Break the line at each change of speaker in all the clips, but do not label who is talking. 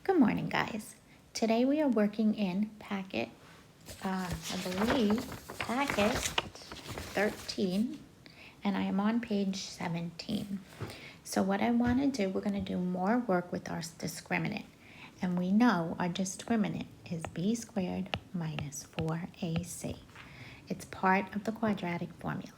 Good morning, guys. Today we are working in packet 13, and I am on page 17. So what I want to do, we're going to do more work with our discriminant. And we know our discriminant is b squared minus 4ac. It's part of the quadratic formula.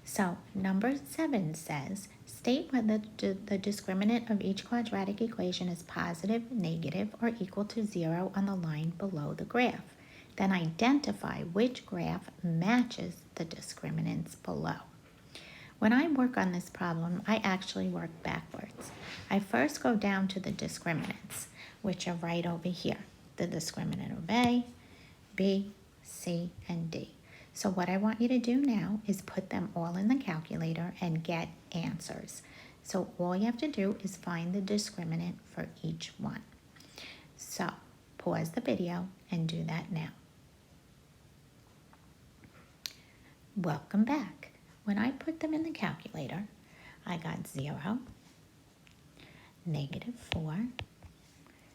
So number 7 says, state whether the discriminant of each quadratic equation is positive, negative, or equal to 0 on the line below the graph. Then identify which graph matches the discriminants below. When I work on this problem, I actually work backwards. I first go down to the discriminants, which are right over here. The discriminant of A, B, C, and D. So what I want you to do now is put them all in the calculator and get answers. So all you have to do is find the discriminant for each one. So pause the video and do that now. Welcome back. When I put them in the calculator, I got 0, negative 4,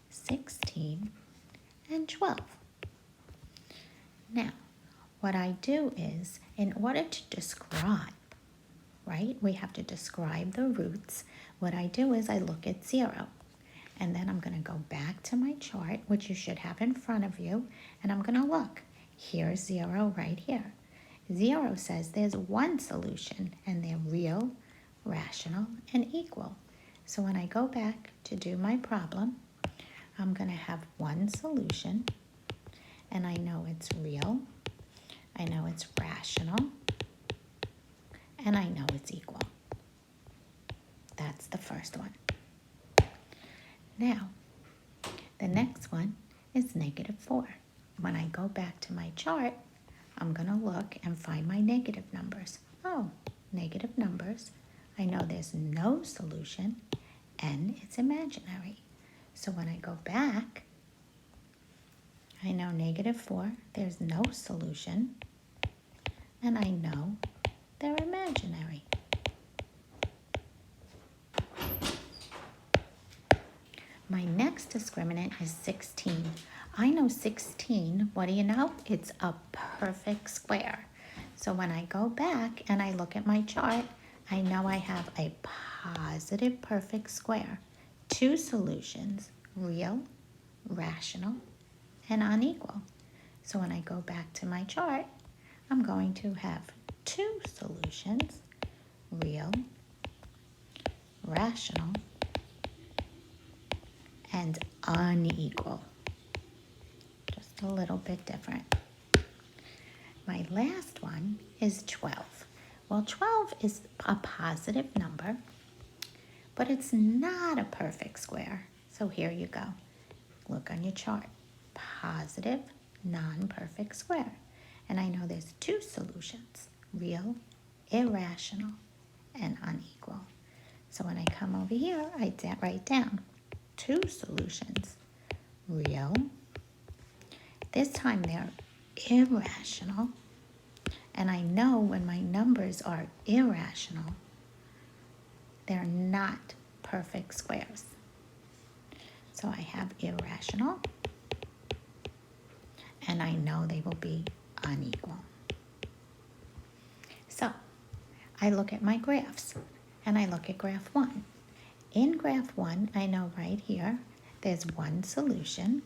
16, and 12. Now, what I do is, in order to describe, right, we have to describe the roots. What I do is I look at 0, and then I'm going to go back to my chart, which you should have in front of you, and I'm going to look. Here's 0 right here. 0 says there's one solution, and they're real, rational, and equal. So when I go back to do my problem, I'm going to have one solution, and I know it's real, I know it's rational, and I know it's equal. That's the first one. Now, the next one is negative 4. When I go back to my chart, I'm going to look and find my negative numbers. Oh, negative numbers. I know there's no solution, and it's imaginary. So when I go back, I know negative 4, there's no solution, and I know they're imaginary. My next discriminant is 16. I know 16, what do you know? It's a perfect square. So when I go back and I look at my chart, I know I have a positive perfect square. Two solutions, real, rational, and unequal. So when I go back to my chart, I'm going to have two solutions, real, rational, and unequal. Just a little bit different. My last one is 12. Well, 12 is a positive number, but it's not a perfect square. So here you go. Look on your chart. Positive, non-perfect square. And I know there's two solutions, real, irrational, and unequal. So when I come over here, I write down two solutions, real. This time they're irrational. And I know when my numbers are irrational, they're not perfect squares. So I have irrational, and I know they will be unequal. So I look at my graphs, and I look at graph 1. In graph 1, I know right here, there's one solution.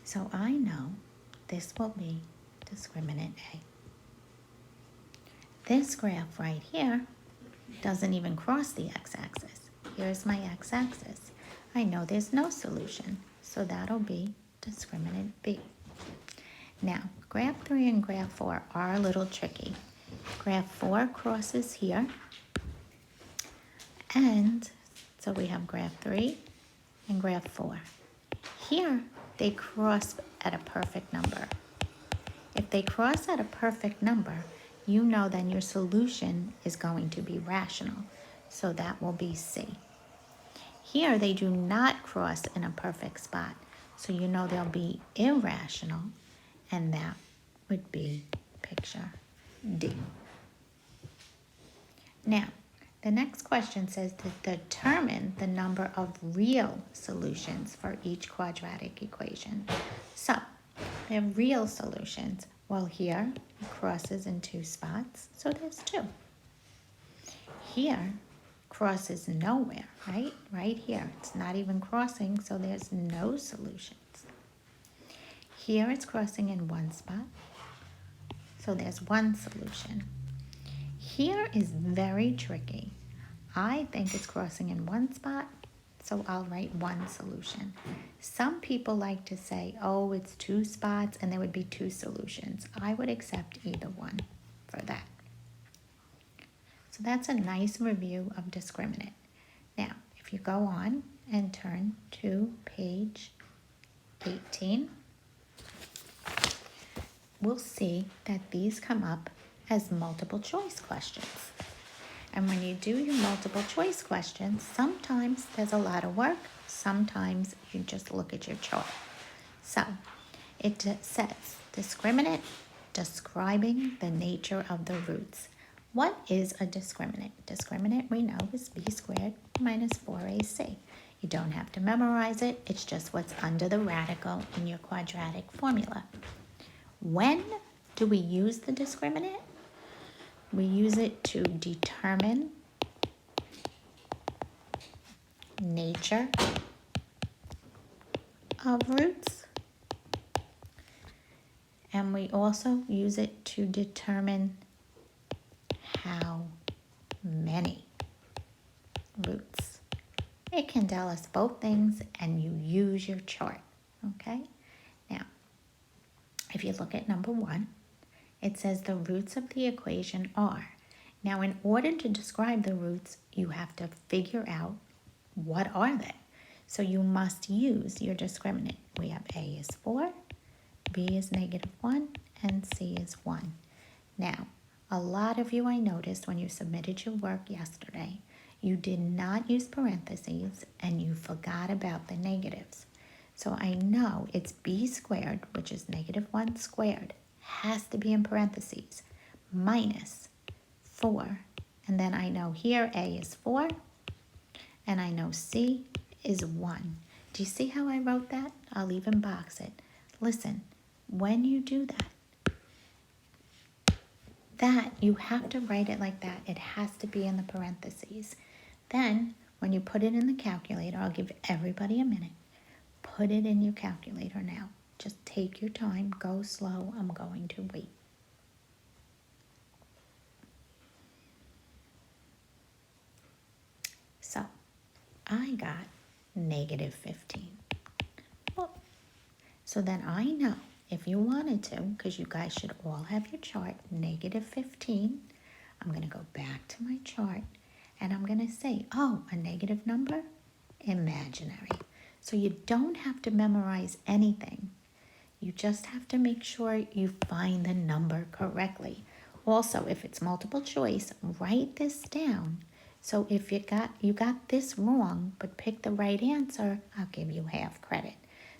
So I know this will be discriminant A. This graph right here doesn't even cross the x-axis. Here's my x-axis. I know there's no solution, so that'll be discriminant B. Now, graph 3 and graph 4 are a little tricky. Graph 4 crosses here, and so we have graph 3 and graph 4. Here, they cross at a perfect number. If they cross at a perfect number, you know then your solution is going to be rational, so that will be C. Here, they do not cross in a perfect spot, so you know they'll be irrational, and that would be picture D. Now, The next question says to determine the number of real solutions for each quadratic equation. So, the real solutions, well here, it crosses in two spots, so there's two. Here, crosses nowhere, right? Right here, it's not even crossing, so there's no solutions. Here it's crossing in one spot, so there's one solution. Here is very tricky. I think it's crossing in one spot, so I'll write one solution. Some people like to say, oh, it's two spots and there would be two solutions. I would accept either one for that. So that's a nice review of discriminant. Now, if you go on and turn to page 18, we'll see that these come up as multiple choice questions. And when you do your multiple choice questions, sometimes there's a lot of work, sometimes you just look at your chart. So it says discriminant, describing the nature of the roots. What is a discriminant? Discriminant we know is b squared minus 4ac. You don't have to memorize it, it's just what's under the radical in your quadratic formula. When do we use the discriminant? We use it to determine nature of roots, and we also use it to determine how many roots. It can tell us both things, and you use your chart, okay? Now, if you look at number 1, it says the roots of the equation are. Now, in order to describe the roots, you have to figure out what are they. So you must use your discriminant. We have A is 4, B is -1, and C is 1. Now, a lot of you I noticed when you submitted your work yesterday, you did not use parentheses and you forgot about the negatives. So I know it's B squared, which is -1 squared, has to be in parentheses, minus 4. And then I know here A is 4, and I know C is 1. Do you see how I wrote that? I'll even box it. Listen, when you do that you have to write it like that. It has to be in the parentheses. Then, when you put it in the calculator, I'll give everybody a minute. Put it in your calculator now. Just take your time, go slow. I'm going to wait. So, I got -15. Well, so then I know if you wanted to, because you guys should all have your chart, -15, I'm going to go back to my chart and I'm going to say, oh, a negative number? Imaginary. So you don't have to memorize anything. You just have to make sure you find the number correctly. Also, if it's multiple choice, write this down. So if you got this wrong, but pick the right answer, I'll give you half credit.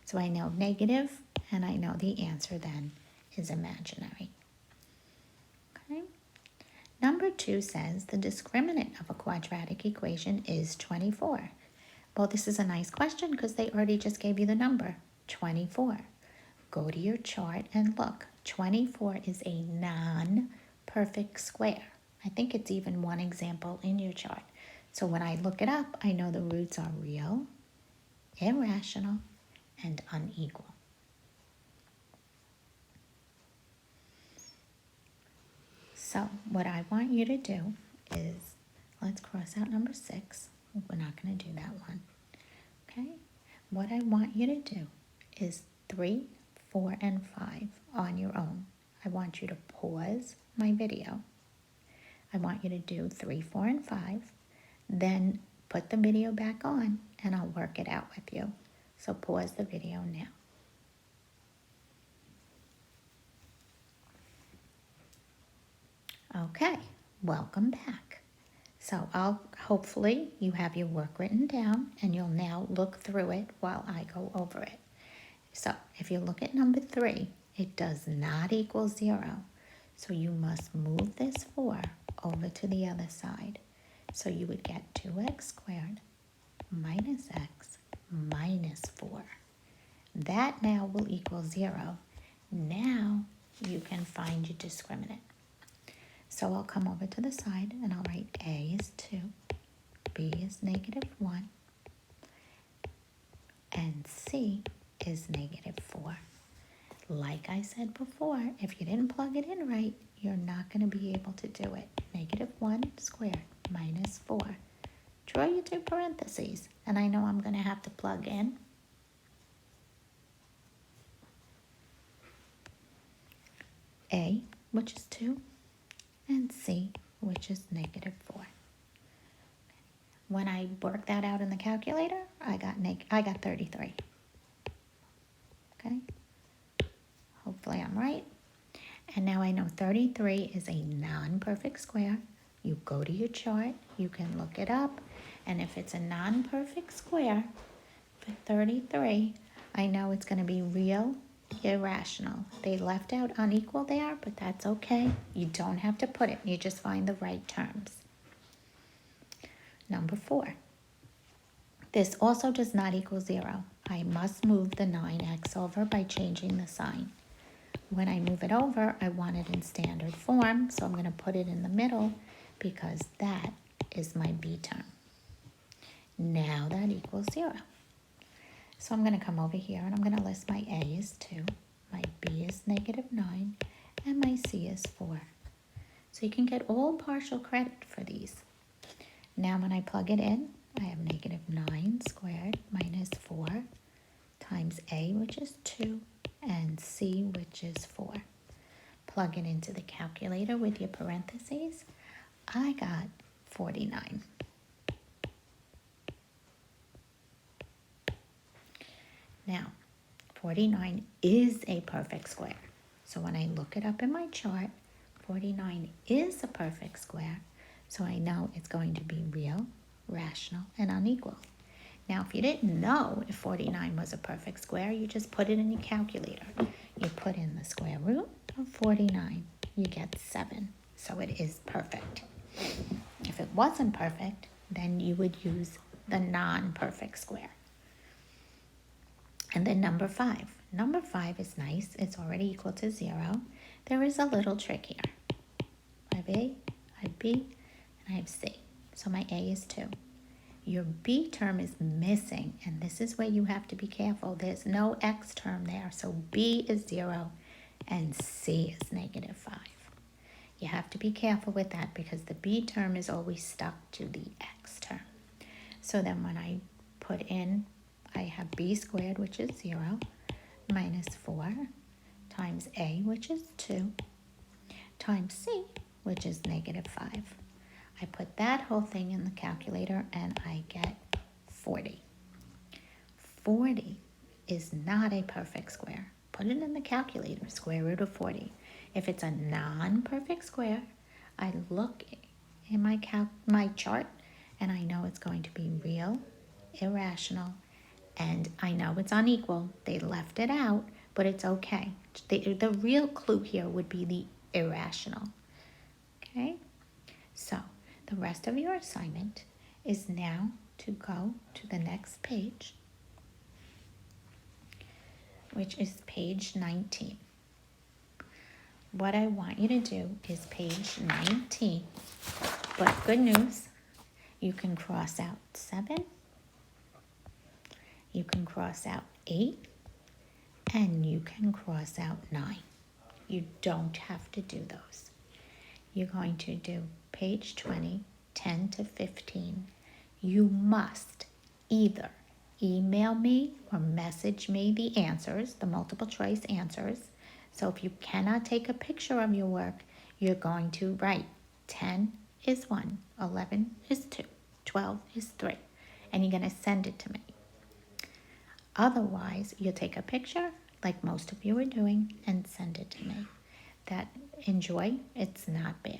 So I know negative, and I know the answer then is imaginary. Okay. Number 2 says the discriminant of a quadratic equation is 24. Well, this is a nice question because they already just gave you the number, 24. Go to your chart and look. 24 is a non-perfect square. I think it's even one example in your chart. So when I look it up, I know the roots are real, irrational, and unequal. So what I want you to do is, let's cross out number 6. We're not going to do that one. Okay? What I want you to do is 3, 4, and 5 on your own. I want you to pause my video. I want you to do 3, 4, and 5. Then put the video back on and I'll work it out with you. So pause the video now. Okay, welcome back. So hopefully you have your work written down and you'll now look through it while I go over it. So if you look at number 3, it does not equal 0. So you must move this 4 over to the other side. So you would get 2x squared minus x minus 4. That now will equal 0. Now you can find your discriminant. So I'll come over to the side and I'll write a is 2, b is -1, and c is -4. Like I said before, if you didn't plug it in right, you're not going to be able to do it. -1 squared minus 4. Draw your two parentheses, and I know I'm going to have to plug in a, which is 2, and c, which is -4. When I worked that out in the calculator, I got 33. Okay? Hopefully I'm right. And now I know 33 is a non-perfect square. You go to your chart, you can look it up, and if it's a non-perfect square for 33, I know it's going to be real irrational. They left out unequal there, but that's okay. You don't have to put it. You just find the right terms. Number 4. This also does not equal 0. I must move the 9x over by changing the sign. When I move it over, I want it in standard form, so I'm going to put it in the middle because that is my b term. Now that equals 0. So I'm going to come over here and I'm going to list my a is 2, my b is -9, and my c is 4. So you can get all partial credit for these. Now when I plug it in, I have -9 squared minus 4 times a, which is 2, and c, which is 4. Plug it into the calculator with your parentheses. I got 49. Now, 49 is a perfect square. So when I look it up in my chart, 49 is a perfect square. So I know it's going to be real, rational, and unequal. Now, if you didn't know if 49 was a perfect square, you just put it in your calculator. You put in the square root of 49. You get 7. So it is perfect. If it wasn't perfect, then you would use the non-perfect square. And then number 5. Number 5 is nice. It's already equal to 0. There is a little trick here. I have A, I have B, and I have C. So my A is 2. Your B term is missing, and this is where you have to be careful. There's no X term there, so B is 0, and C is -5. You have to be careful with that because the B term is always stuck to the X term. So then when I put in, I have B squared, which is 0, minus 4, times A, which is 2, times C, which is -5. I put that whole thing in the calculator and I get 40. 40 is not a perfect square. Put it in the calculator, square root of 40. If it's a non-perfect square, I look in my chart and I know it's going to be real, irrational, and I know it's unequal. They left it out, but it's okay. The real clue here would be the irrational. Okay? So the rest of your assignment is now to go to the next page, which is page 19. What I want you to do is page 19, but good news, you can cross out 7, you can cross out 8, and you can cross out 9. You don't have to do those. You're going to do page 20, 10 to 15. You must either email me or message me the answers, the multiple choice answers. So if you cannot take a picture of your work, you're going to write 10 is 1, 11 is 2, 12 is 3, and you're going to send it to me. Otherwise, you'll take a picture, like most of you are doing, and send it to me. Enjoy, it's not bad.